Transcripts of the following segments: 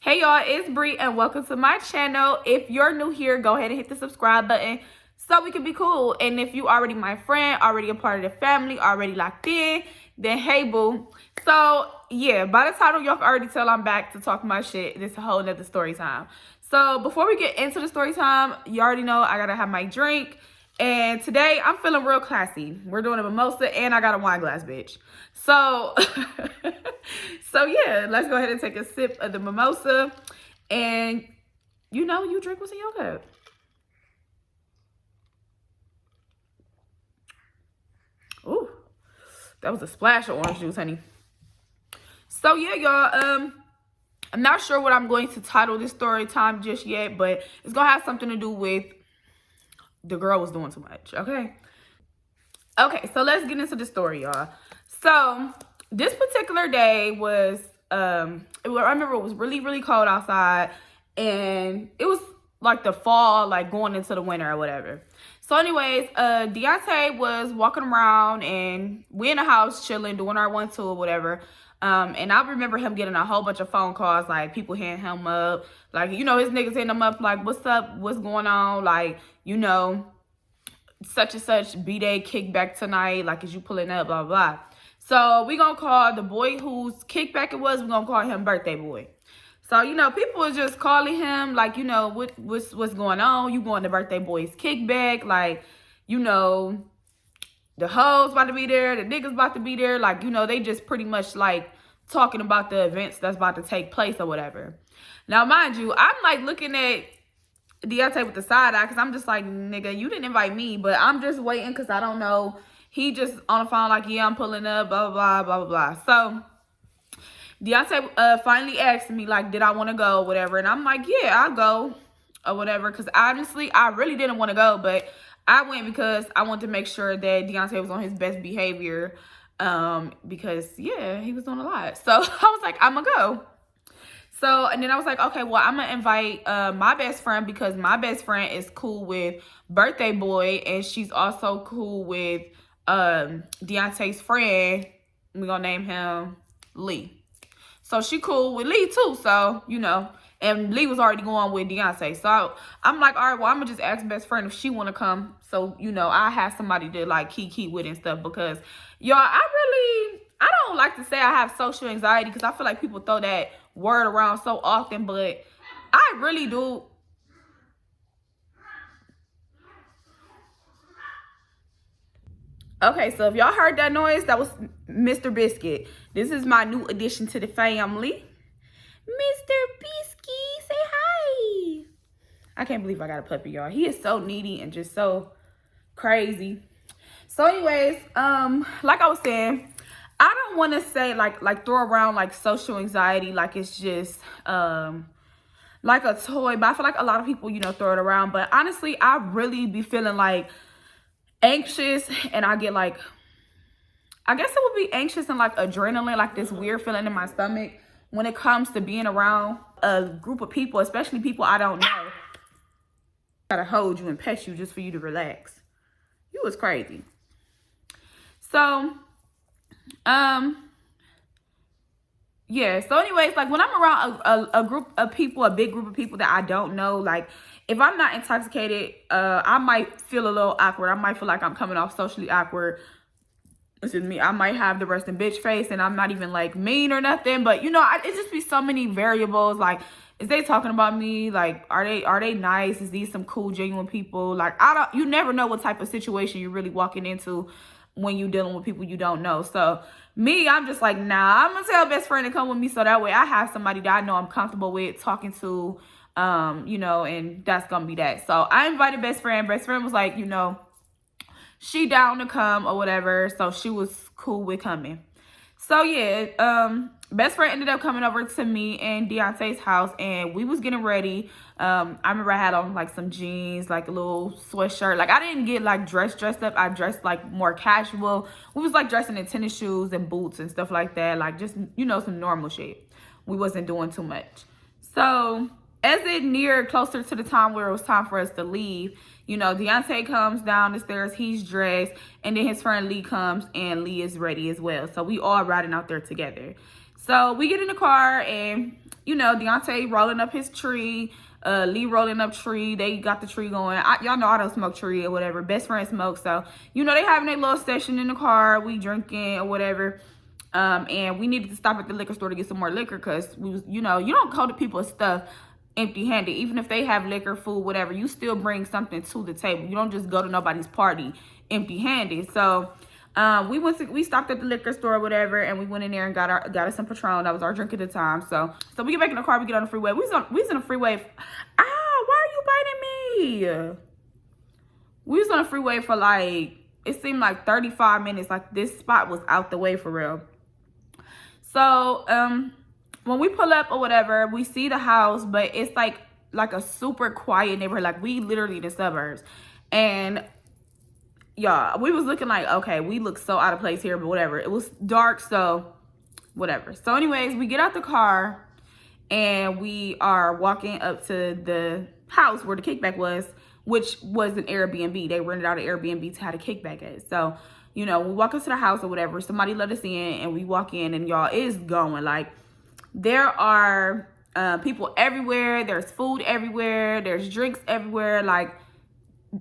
Hey y'all, it's Bree and welcome to my channel. If you're new here, go ahead and hit the subscribe button so we can be cool. And if you already my friend, already a part of the family, already locked in, then hey boo. So yeah, by the title, y'all can already tell I'm back to talk my shit. This is a whole nother story time. So before we get into the story time, you already know I gotta have my drink. And today I'm feeling real classy. We're doing a mimosa and I got a wine glass, bitch. So, so yeah, let's go ahead and take a sip of the mimosa. And you know, you drink what's in your cup. Ooh, that was a splash of orange juice, honey. So yeah, y'all, I'm not sure what I'm going to title this story time just yet, but it's gonna have something to do with the girl was doing too much, okay? Okay, so let's get into the story, y'all. So this particular day was, I remember it was really, really cold outside, and it was like the fall, like going into the winter or whatever. So anyways, Deontay was walking around, and we in the house chilling, doing our 1-2 or whatever. And I remember him getting a whole bunch of phone calls, like people hitting him up, like, you know, his niggas hitting him up, like, what's up, what's going on, like, you know, such and such B-Day kickback tonight, like, is you pulling up, blah, blah, blah. So we gonna call the boy whose kickback it was, we gonna call him birthday boy. So, you know, people was just calling him, like, you know, what's going on? You going to birthday boy's kickback, like, you know, the hoes about to be there, the niggas about to be there, like, you know, they just pretty much, like, talking about the events that's about to take place or whatever. Now, mind you, I'm, like, looking at Deontay with the side eye, because I'm just like, nigga, you didn't invite me, but I'm just waiting because I don't know. He just on the phone like, yeah, I'm pulling up, blah, blah, blah, blah, blah. So Deontay finally asked me, like, did I want to go or whatever, and I'm like, yeah, I'll go or whatever, because honestly, I really didn't want to go, but I went because I wanted to make sure that Deontay was on his best behavior, because, yeah, he was doing a lot. So I was like, I'm gonna go. So, and then I was like, okay, well, I'm going to invite my best friend, because my best friend is cool with birthday boy, and she's also cool with Deontay's friend. We're going to name him Lee. So she cool with Lee too, so, you know, and Lee was already going with Deontay. So I'm like, all right, well, I'm going to just ask best friend if she want to come. So, you know, I have somebody to, like, key with and stuff, because, y'all, I don't like to say I have social anxiety, because I feel like people throw that word around so often, but I really do. Okay, so if y'all heard that noise, that was Mr. Biscuit. This is my new addition to the family. Mr. Biscuit, say hi. I can't believe I got a puppy, y'all. He is so needy and just so crazy. So anyways, like I was saying, I don't want to say like throw around like social anxiety like it's just like a toy, but I feel like a lot of people, you know, throw it around. But honestly, I really be feeling like anxious, and I get like, I guess it would be anxious and like adrenaline, like this weird feeling in my stomach when it comes to being around a group of people, especially people I don't know. Gotta hold you and pet you just for you to relax. You was crazy. So yeah, so anyways, like when I'm around a group of people, a big group of people that I don't know, like if I'm not intoxicated, I might feel a little awkward. I might feel like I'm coming off socially awkward. Excuse me. I might have the resting bitch face, and I'm not even like mean or nothing, but you know, it just be so many variables. Like, is they talking about me? Like, are they nice? Is these some cool, genuine people? Like, you never know what type of situation you're really walking into when you're dealing with people you don't know. So me, I'm just like, nah, I'm gonna tell best friend to come with me, so that way I have somebody that I know I'm comfortable with talking to, you know, and that's gonna be that. So I invited best friend. Best friend was like, you know, she down to come or whatever, so she was cool with coming. So yeah, best friend ended up coming over to me and Deontay's house, and we was getting ready. I remember I had on like some jeans, like a little sweatshirt. Like I didn't get like dressed up. I dressed like more casual. We was like dressing in tennis shoes and boots and stuff like that. Like just, you know, some normal shit. We wasn't doing too much. So as it neared closer to the time where it was time for us to leave, you know, Deontay comes down the stairs, he's dressed, and then his friend Lee comes, and Lee is ready as well. So we all riding out there together. So we get in the car and, you know, Deontay rolling up his tree, Lee rolling up tree. They got the tree going. Y'all know I don't smoke tree or whatever. Best friend smokes. So, you know, they having a little session in the car. We drinking or whatever. And we needed to stop at the liquor store to get some more liquor because, we was, you know, you don't go to people's stuff empty-handed. Even if they have liquor, food, whatever, you still bring something to the table. You don't just go to nobody's party empty-handed. So we stopped at the liquor store or whatever, and we went in there and got us some Patron. That was our drink at the time. So we get back in the car, we get on the freeway. We was in the freeway. Why are you biting me? We was on the freeway for like, it seemed like 35 minutes. Like, this spot was out the way for real. So when we pull up or whatever, we see the house, but it's like a super quiet neighborhood. Like, we literally in the suburbs. And y'all, we was looking like, okay, we look so out of place here, but whatever. It was dark, so whatever. So anyways, we get out the car and we are walking up to the house where the kickback was, which was an Airbnb. They rented out an Airbnb to have a kickback at. So, you know, we walk into the house or whatever. Somebody let us in and we walk in, and y'all, it's going. Like, there are people everywhere. There's food everywhere. There's drinks everywhere. Like,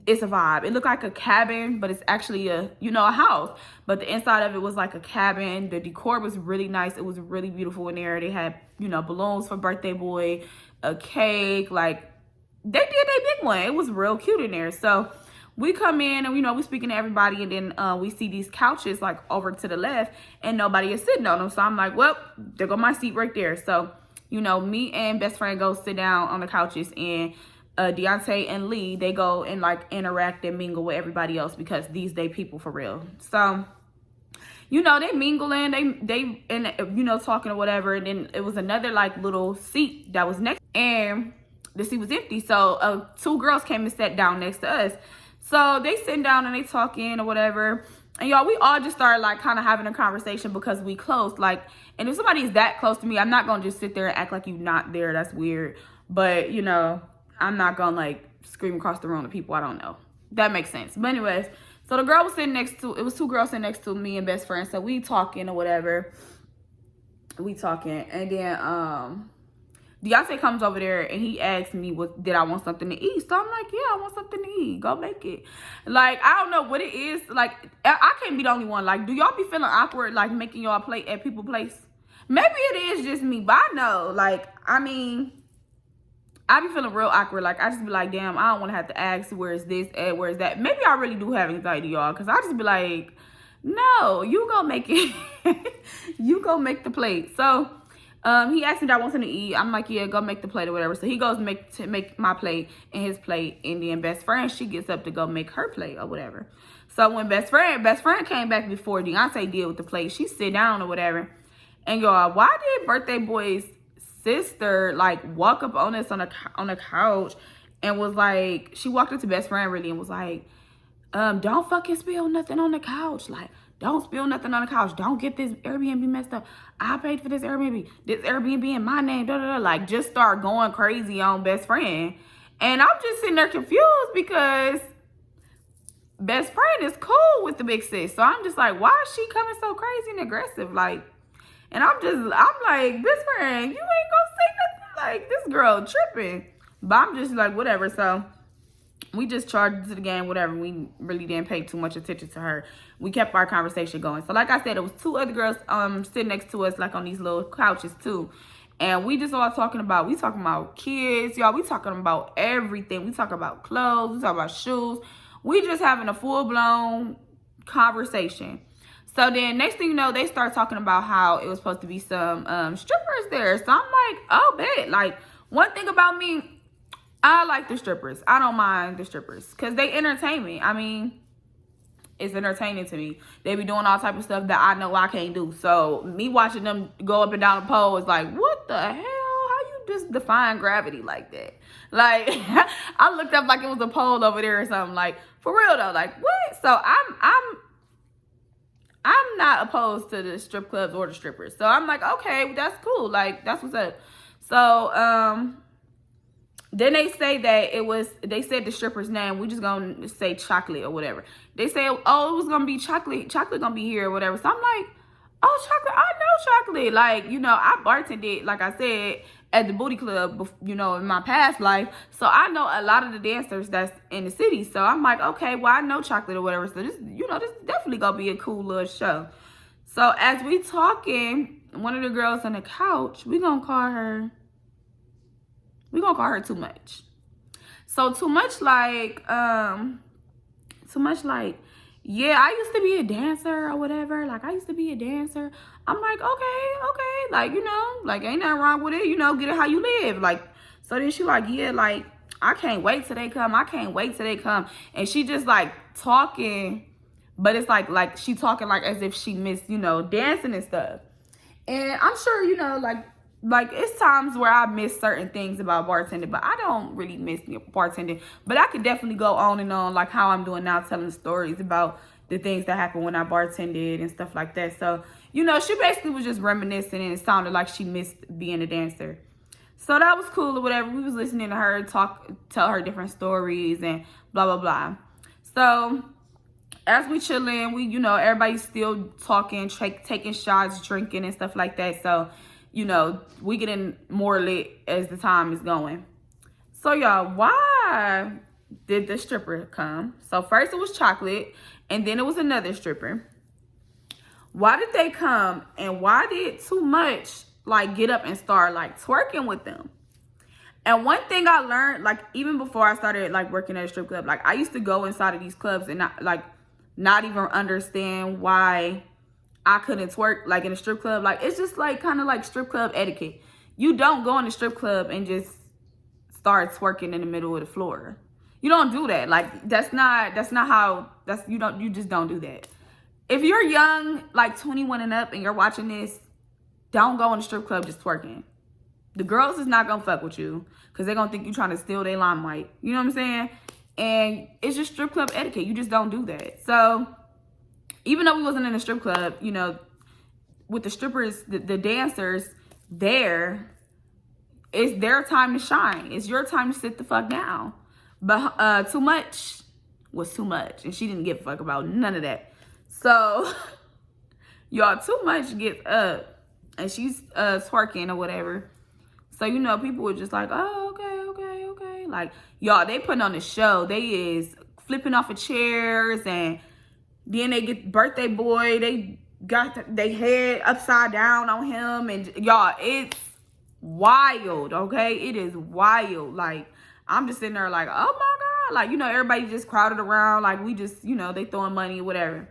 it's a vibe. It looked like a cabin, but it's actually a house. But the inside of it was like a cabin. The decor was really nice. It was really beautiful in there. They had, you know, balloons for birthday boy, a cake. Like, they did a big one. It was real cute in there. So we come in and, you know, we speaking to everybody, and then we see these couches like over to the left, and nobody is sitting on them. So I'm like, well, there go my seat right there. So, you know, me and best friend go sit down on the couches, and Deontay and Lee, they go and like interact and mingle with everybody else because these they people for real. So, you know, they mingling, they and you know, talking or whatever. And then it was another like little seat that was next, and the seat was empty. So two girls came and sat down next to us. So they sitting down and they talking or whatever. And y'all, we all just started like kind of having a conversation because we close. Like, and if somebody is that close to me, I'm not gonna just sit there and act like you not there. That's weird. But, you know, I'm not gonna like scream across the room to people I don't know. That makes sense. But anyways, so the girl was sitting next to, it was two girls sitting next to me and best friend. So we talking or whatever. We talking, and then Deontay comes over there and he asks me, did I want something to eat? So I'm like, yeah, I want something to eat. Go make it. Like, I don't know what it is. Like, I can't be the only one. Like, do y'all be feeling awkward, like, making y'all plate at people's place? Maybe it is just me, but I know, like, I mean, I be feeling real awkward. Like, I just be like, damn, I don't want to have to ask, where is this at, where is that? Maybe I really do have anxiety, y'all, because I just be like, no, you go make it. You go make the plate. So he asked me if I want something to eat. I'm like, yeah, go make the plate or whatever. So he goes to make my plate and his plate, and then best friend, she gets up to go make her plate or whatever. So when best friend came back before Deontay did with the plate, she sit down or whatever. And y'all, why did birthday boy's sister like walk up on us on the couch and was like, she walked up to best friend really and was like, don't fucking spill nothing on the couch. Like, don't spill nothing on the couch. Don't get this Airbnb messed up. I paid for this Airbnb. This Airbnb in my name. Da, da, da. Like, just start going crazy on best friend. And I'm just sitting there confused because best friend is cool with the big sis. So I'm just like, why is she coming so crazy and aggressive? Like, and I'm like, best friend, you ain't gonna say nothing. Like, this girl tripping. But I'm just like, whatever. So we just charged to the game, whatever. We really didn't pay too much attention to her. We kept our conversation going. So like I said, it was two other girls sitting next to us, like on these little couches too. And we just all talking about kids, y'all. We talking about everything. We talking about clothes. We talking about shoes. We just having a full-blown conversation. So then next thing you know, they start talking about how it was supposed to be some strippers there. So I'm like, oh, bet. Like, one thing about me, I like the strippers. I don't mind the strippers because they entertain me. I mean, it's entertaining to me. They be doing all type of stuff that I know I can't do. So me watching them go up and down the pole is like, what the hell? How you just define gravity like that? Like, I looked up like it was a pole over there or something. Like, for real though, like, what? So I'm not opposed to the strip clubs or the strippers. So I'm like, okay, that's cool. Like, that's what's up. So then they say that they said the stripper's name. We just gonna say Chocolate or whatever. They say, oh, it was gonna be Chocolate gonna be here or whatever. So I'm like, Oh, chocolate. I know chocolate. Like, you know, I bartended, like I said, at the booty club, you know, in my past life. So I know a lot of the dancers that's in the city. So I'm like, okay, well, I know chocolate or whatever. So this, you know, this is definitely gonna be a cool little show. So as we talking, one of the girls on the couch, we gonna call her Too Much. So Too Much like, yeah, I used to be a dancer or whatever. Like, I used to be a dancer. I'm like, okay. Like, you know, like, ain't nothing wrong with it. You know, get it how you live. Like, so then she like, yeah, like, I can't wait till they come. I can't wait till they come. And she just, like, talking, but it's like she talking, like, as if she missed, you know, dancing and stuff. And I'm sure, you know, like it's times where I miss certain things about bartending, but I don't really miss bartending. But I could definitely go on and on, like how I'm doing now, telling stories about the things that happened when I bartended and stuff like that. So, you know, she basically was just reminiscing, and it sounded like she missed being a dancer. So that was cool or whatever. We was listening to her tell her different stories and blah, blah, blah. So as we chilling, we, you know, everybody's still talking, taking shots, drinking and stuff like that. So, you know, we getting more lit as the time is going. So y'all, why did the stripper come? So first it was Chocolate, and then it was another stripper. Why did they come, and why did Too Much like get up and start like twerking with them? And one thing I learned, like even before I started like working at a strip club, like I used to go inside of these clubs and not even understand why I couldn't twerk like in a strip club. Like, it's just like kind of like strip club etiquette. You don't go in the strip club and just start twerking in the middle of the floor. You don't do that. Like, that's not how, you just don't do that. If you're young, like 21 and up, and you're watching this, don't go in the strip club just twerking. The girls is not gonna fuck with you because they're gonna think you're trying to steal their limelight. You know what I'm saying? And it's just strip club etiquette. You just don't do that. So even though we wasn't in a strip club, you know, with the strippers, the dancers there, it's their time to shine. It's your time to sit the fuck down. But Too Much was too much, and she didn't give a fuck about none of that. So y'all, Too Much gets up, and she's twerking or whatever. So, you know, people were just like, oh, okay. Like, y'all, they putting on a show. They is flipping off of chairs, and then they get Birthday Boy. They got their head upside down on him. And y'all, it's wild, okay? It is wild. Like, I'm just sitting there like, oh my God. Like, you know, everybody just crowded around. Like, we just, you know, they throwing money or whatever.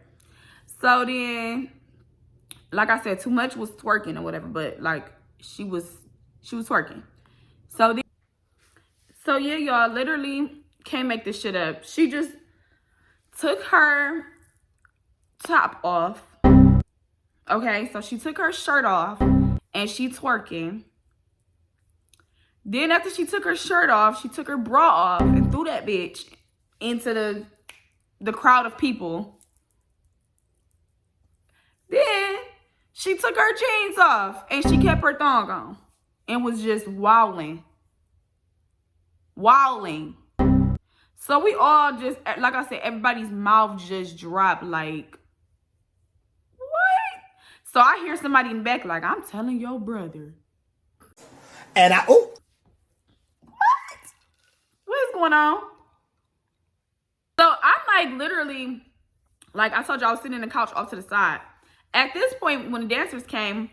So then, like I said, Too Much was twerking or whatever. But, like, she was twerking. So yeah, y'all, literally can't make this shit up. She just took her top off. Okay, so she took her shirt off and she twerking. Then after she took her shirt off, she took her bra off and threw that bitch into the crowd of people. Then she took her jeans off and she kept her thong on and was just wilding. So we all just, like I said, everybody's mouth just dropped like, what? So I hear somebody in the back like, I'm telling your brother. And what? What is going on? So I'm like literally, like I told you, I was sitting in the couch off to the side. At this point, when the dancers came,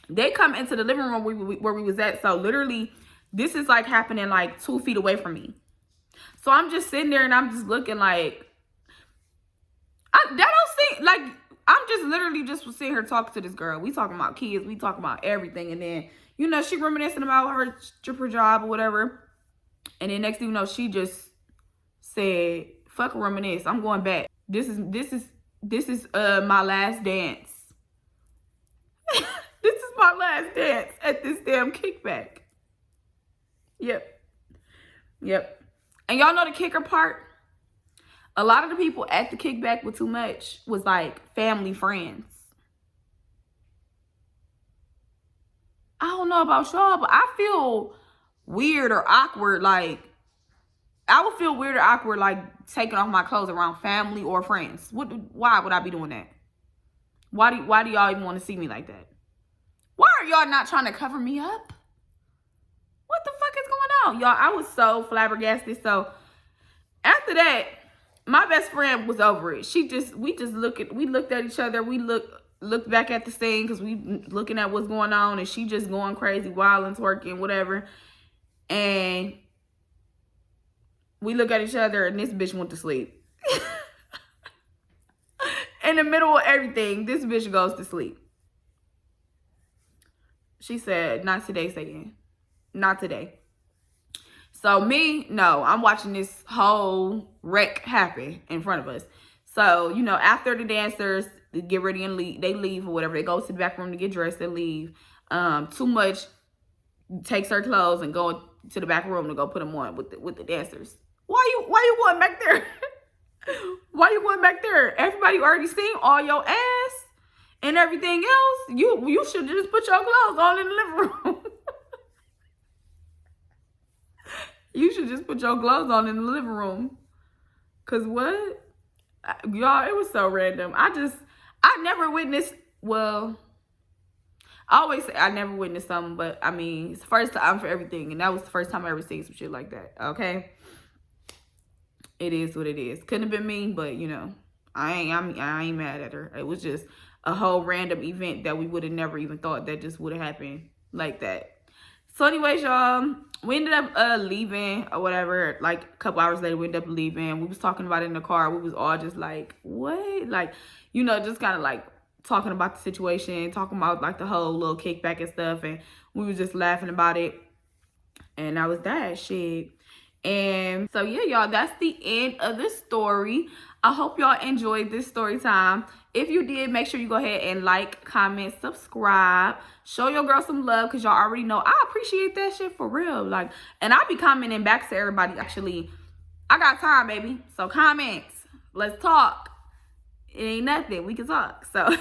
they come into the living room where we was at. So literally, this is like happening like 2 feet away from me. So I'm just sitting there and I'm just looking like, that don't seem like, I'm just literally just sitting here talking to this girl. We talking about kids, we talking about everything. And then, you know, she reminiscing about her stripper job or whatever. And then next thing you know, she just said, fuck reminisce, I'm going back. This is my last dance. This is my last dance at this damn kickback. Yep. And y'all know the kicker part? A lot of the people at the kickback with Too Much was like family friends. I don't know about y'all, but I feel weird or awkward. Like, I would feel weird or awkward like taking off my clothes around family or friends. Why would I be doing that? Why do y'all even want to see me like that? Why are y'all not trying to cover me up? What the fuck is going on? Y'all, I was so flabbergasted. So after that, my best friend was over it. We looked at each other. We looked back at the scene because we looking at what's going on, and she just going crazy, wild and twerking, whatever. And we look at each other, and this bitch went to sleep. In the middle of everything, this bitch goes to sleep. She said, "Not today, Satan. Not today." So me, no, I'm watching this whole wreck happen in front of us. So, you know, after the dancers get ready and leave, they leave or whatever. They go to the back room to get dressed and leave. Too Much takes her clothes and go to the back room to go put them on with the dancers. Why you going back there? Why you going back there? Everybody already seen all your ass and everything else. You should just put your clothes on in the living room. You should just put your clothes on in the living room. Cause what? Y'all, it was so random. I never witnessed, well, I always say I never witnessed something, but I mean, it's the first time for everything. And that was the first time I ever seen some shit like that. Okay? It is what it is. Couldn't have been me, but you know, I ain't mad at her. It was just a whole random event that we would have never even thought that just would have happened like that. So anyways, y'all, we ended up leaving or whatever. Like a couple hours later, we ended up leaving. We was talking about it in the car. We was all just like, what? Like, you know, just kind of like talking about the situation, talking about like the whole little kickback and stuff. And we was just laughing about it. And that was that shit. And so yeah, y'all, that's the end of the story. I hope y'all enjoyed this story time. If you did, make sure you go ahead and like, comment, subscribe. Show your girl some love, because y'all already know I appreciate that shit for real. Like, and I'll be commenting back to everybody. Actually, I got time, baby. So comments. Let's talk. It ain't nothing. We can talk. So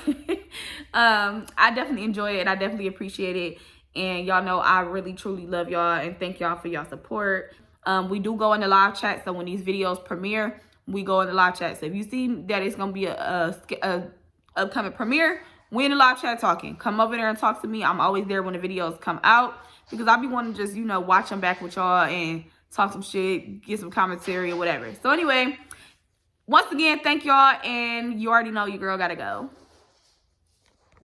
I definitely enjoy it. I definitely appreciate it. And y'all know I really, truly love y'all. And thank y'all for y'all support. We do go in the live chat. So when these videos premiere, we go in the live chat. So if you see that it's gonna be a upcoming premiere, we in the live chat talking. Come over there and talk to me. I'm always there when the videos come out, because I be wanting to just, you know, watch them back with y'all and talk some shit, get some commentary or whatever. So anyway, once again, thank y'all, and you already know your girl gotta go.